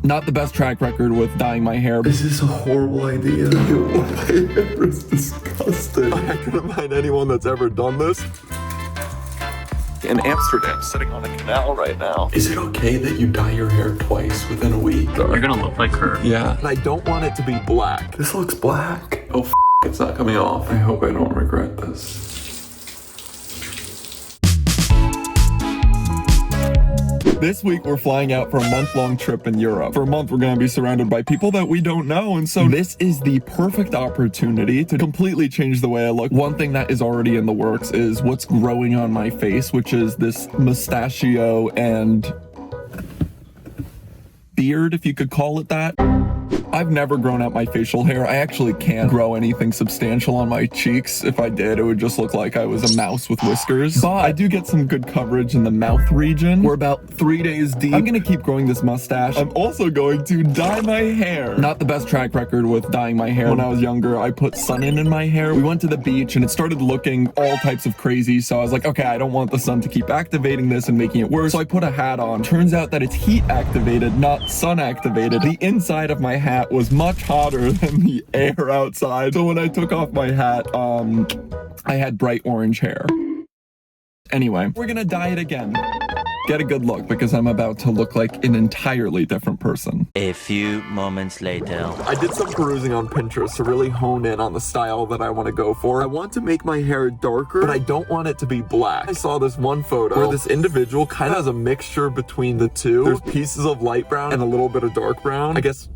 Not the best track record with dyeing my hair. This is a horrible idea. My hair is disgusting. I couldn't find anyone that's ever done this. In Amsterdam, sitting on a canal right now. Is it okay that you dye your hair twice within a week? You're gonna look like her. Yeah. And I don't want it to be black. This looks black. Oh, it's not coming off. I hope I don't regret this. This week, we're flying out for a month-long trip in Europe. For a month, we're gonna be surrounded by people that we don't know, and so this is the perfect opportunity to completely change the way I look. One thing that is already in the works is what's growing on my face, which is this mustachio and beard, if you could call it that. I've never grown out my facial hair. I actually can't grow anything substantial on my cheeks. If I did, it would just look like I was a mouse with whiskers. But I do get some good coverage in the mouth region. We're about 3 days deep. I'm gonna keep growing this mustache. I'm also going to dye my hair. Not the best track record with dyeing my hair. When I was younger, I put sun in my hair. We went to the beach and it started looking all types of crazy. So I was like, okay, I don't want the sun to keep activating this and making it worse. So I put a hat on. Turns out that it's heat activated, not sun activated. The inside of my hat was much hotter than the air outside. So when I took off my hat, I had bright orange hair. Anyway, we're gonna dye it again. Get a good look because I'm about to look like an entirely different person. A few moments later. I did some perusing on Pinterest to really hone in on the style that I want to go for. I want to make my hair darker, but I don't want it to be black. I saw this one photo where this individual kind of has a mixture between the two. There's pieces of light brown and a little bit of dark brown. I guess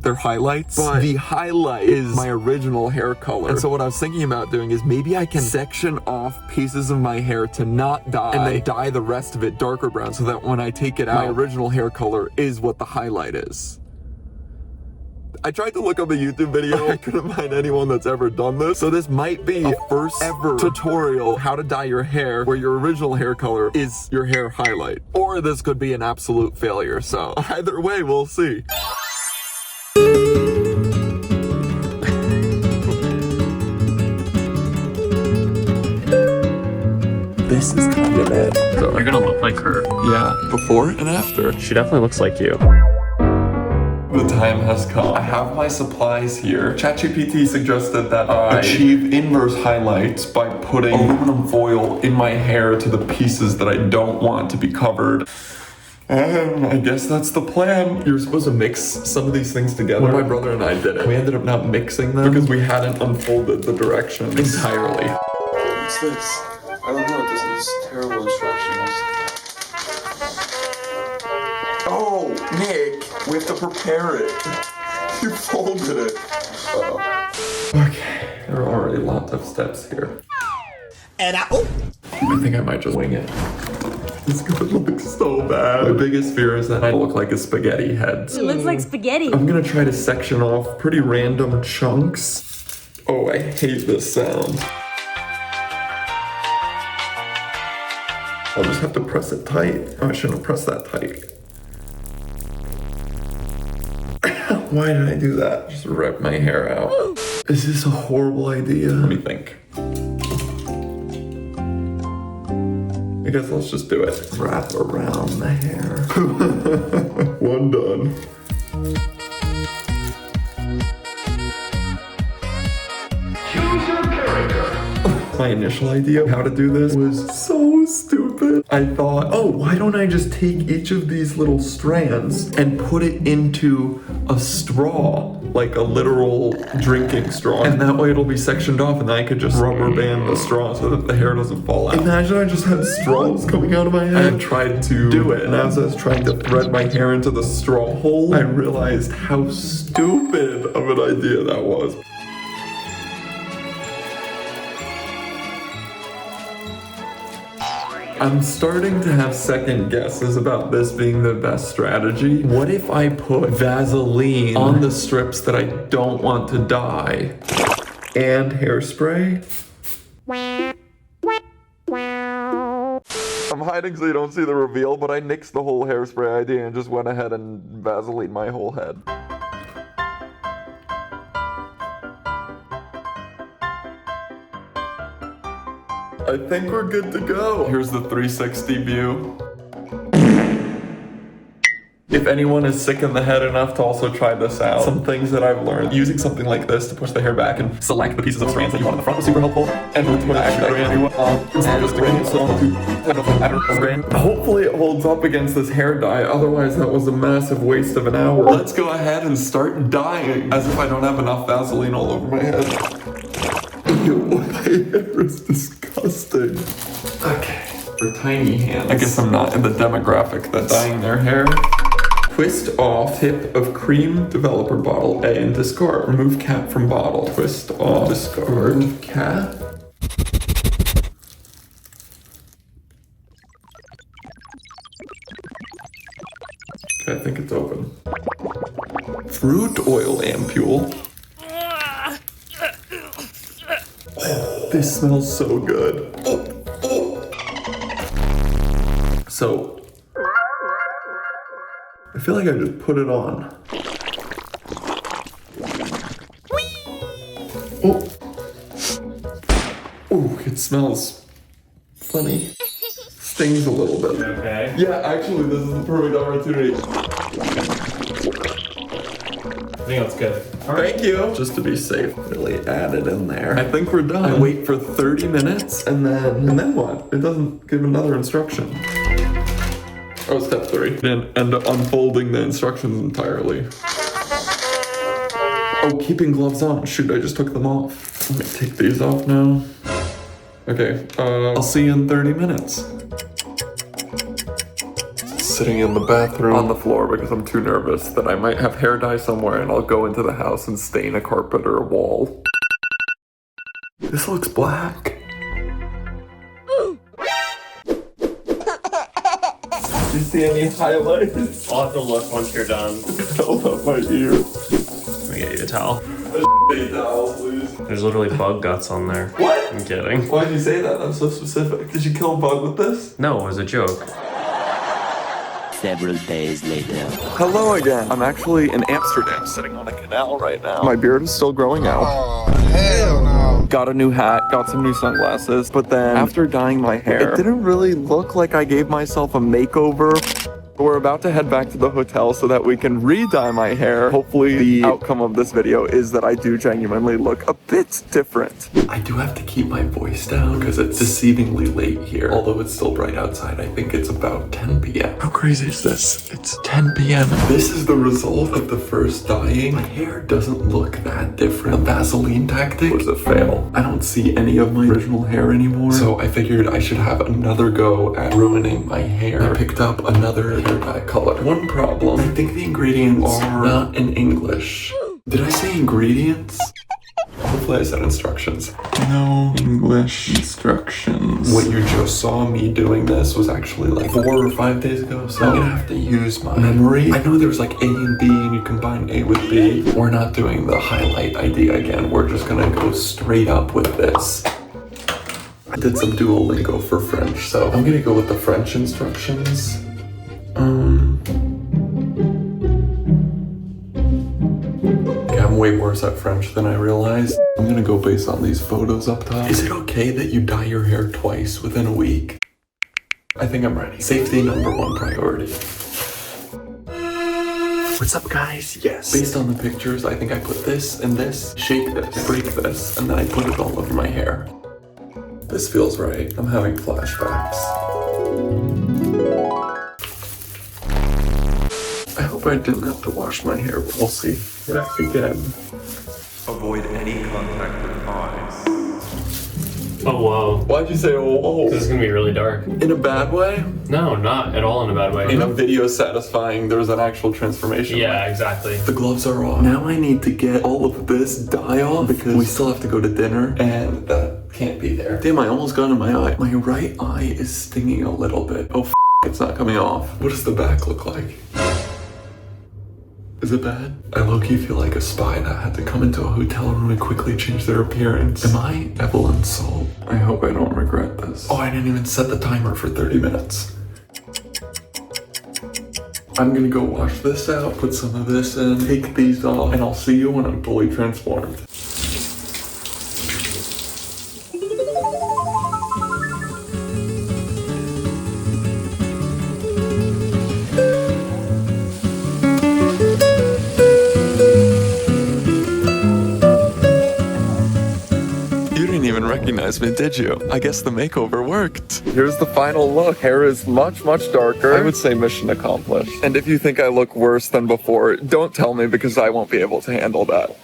they're highlights, but the highlight is my original hair color. And so what I was thinking about doing is maybe I can section off pieces of my hair to not dye and then dye the rest of it darker brown so that when I take it out, my original hair color is what the highlight is. I tried to look up a YouTube video. I couldn't find anyone that's ever done this. So this might be a first ever tutorial how to dye your hair where your original hair color is your hair highlight. Or this could be an absolute failure. So either way, we'll see. This is kind of it. So, You're gonna look like her. yeah, before and after. She definitely looks like you. The time has come. I have my supplies here. ChatGPT suggested that I achieve inverse highlights by putting aluminum foil in my hair to the pieces that I don't want to be covered. I guess that's the plan. You're supposed to mix some of these things together. When my brother and I did it, we ended up not mixing them because we hadn't unfolded the directions entirely. What's this? I don't know, this is terrible instructions. Oh, Nick, we have to prepare it. You folded it. Okay, there are already lots of steps here. And I think I might just wing it. It's gonna look so bad. My biggest fear is that I look like a spaghetti head. It looks like spaghetti. I'm gonna try to section off pretty random chunks. Oh, I hate this sound. I'll just have to press it tight. Oh, I shouldn't have pressed that tight. Why did I do that? Just rip my hair out. Is this a horrible idea? Let me think. I guess let's just do it. Wrap around the hair. One done. Choose your character. My initial idea of how to do this was so stupid. I thought, oh, why don't I just take each of these little strands and put it into a straw, like a literal drinking straw, and that way it'll be sectioned off and then I could just rubber band the straw so that the hair doesn't fall out. Imagine I just had straws coming out of my head. I tried to do it, and as I was trying to thread my hair into the straw hole, I realized how stupid of an idea that was. I'm starting to have second guesses about this being the best strategy. What if I put Vaseline on the strips that I don't want to dye and hairspray? I'm hiding so you don't see the reveal, but I nixed the whole hairspray idea and just went ahead and Vaseline my whole head. I think we're good to go. Here's the 360 view. If If anyone is sick in the head enough to also try this out, some things that I've learned. Using something like this to push the hair back and select the pieces of strands that you want in the front was super helpful. And hopefully it holds up against this hair dye, otherwise that was a massive waste of an hour. Let's go ahead and start dyeing, as if I don't have enough Vaseline all over my head. Ew, my hair is disgusting. Okay, for tiny hands. I guess I'm not in the demographic that's dyeing their hair. Twist off tip of cream developer bottle A and discard. Remove cap from bottle. Twist off, discard. Remove cap. Okay, I think it's open. Fruit oil ampule. Oh, this smells so good. So, I feel like I just put it on. Oh, oh, it smells funny. Stings a little bit. Okay. Yeah, actually, this is the perfect opportunity. I think that's good. Thank you. Just to be safe, really add it in there. I think we're done. I wait for 30 minutes and then what? It doesn't give another instruction. Oh, step 3. And unfolding the instructions entirely. Oh, keeping gloves on. Shoot, I just took them off. Let me take these off now. Okay, I'll see you in 30 minutes. Sitting in the bathroom on the floor because I'm too nervous that I might have hair dye somewhere and I'll go into the house and stain a carpet or a wall. This looks black. Do you see any highlights? I'll have to look once you're done. Hold up my ear. Let me get you a towel. Towel, please. There's literally bug guts on there. What? I'm kidding. Why did you say that? I'm so specific. Did you kill a bug with this? No, it was a joke. Several days later. Hello again. I'm actually in Amsterdam, sitting on a canal right now. My beard is still growing out. Oh, hell no. Got a new hat, got some new sunglasses, but then after dyeing my hair, it didn't really look like I gave myself a makeover. We're about to head back to the hotel so that we can re-dye my hair. Hopefully the outcome of this video is that I do genuinely look a bit different. I do have to keep my voice down because it's deceivingly late here. Although it's still bright outside, I think it's about 10 p.m. How crazy is this? It's 10 p.m. This is the result of the first dyeing. My hair doesn't look that different. The Vaseline tactic was a fail. I don't see any of my original hair anymore. So I figured I should have another go at ruining my hair. I picked up another hair dye color. One problem, I think the ingredients are not in English. Did I say ingredients? Hopefully I said instructions. No English instructions. What you just saw me doing this was actually like 4 or 5 days ago, so I'm gonna have to use my memory. I know there's like A and B and you combine A with B. We're not doing the highlight idea again. We're just gonna go straight up with this. I did some Duolingo for French, so I'm gonna go with the French instructions. Okay, I'm way worse at French than I realized. I'm gonna go based on these photos up top. Is it okay that you dye your hair twice within a week? I think I'm ready. Safety #1 priority. What's up, guys? Yes. Based on the pictures, I think I put this and this, shake this, break this, and then I put it all over my hair. This feels right. I'm having flashbacks. I hope I didn't have to wash my hair, but we'll see. Back again. Avoid any contact with eyes. Oh, whoa. Why'd you say, oh? This is gonna be really dark. In a bad way? No, not at all in a bad way. In a video satisfying, there was an actual transformation. Yeah, exactly. The gloves are off. Now I need to get all of this dye off because we still have to go to dinner and that can't be there. Damn, I almost got in my eye. My right eye is stinging a little bit. Oh, it's not coming off. What does the back look like? Is it bad? I low-key feel like a spy that had to come into a hotel room and quickly change their appearance. Am I Evelyn Salt? I hope I don't regret this. Oh, I didn't even set the timer for 30 minutes. I'm gonna go wash this out, put some of this in, take these off, and I'll see you when I'm fully transformed. recognize me, did you? I guess the makeover worked. Here's the final look. Hair is much, much darker. I would say mission accomplished. And if you think I look worse than before, don't tell me because I won't be able to handle that.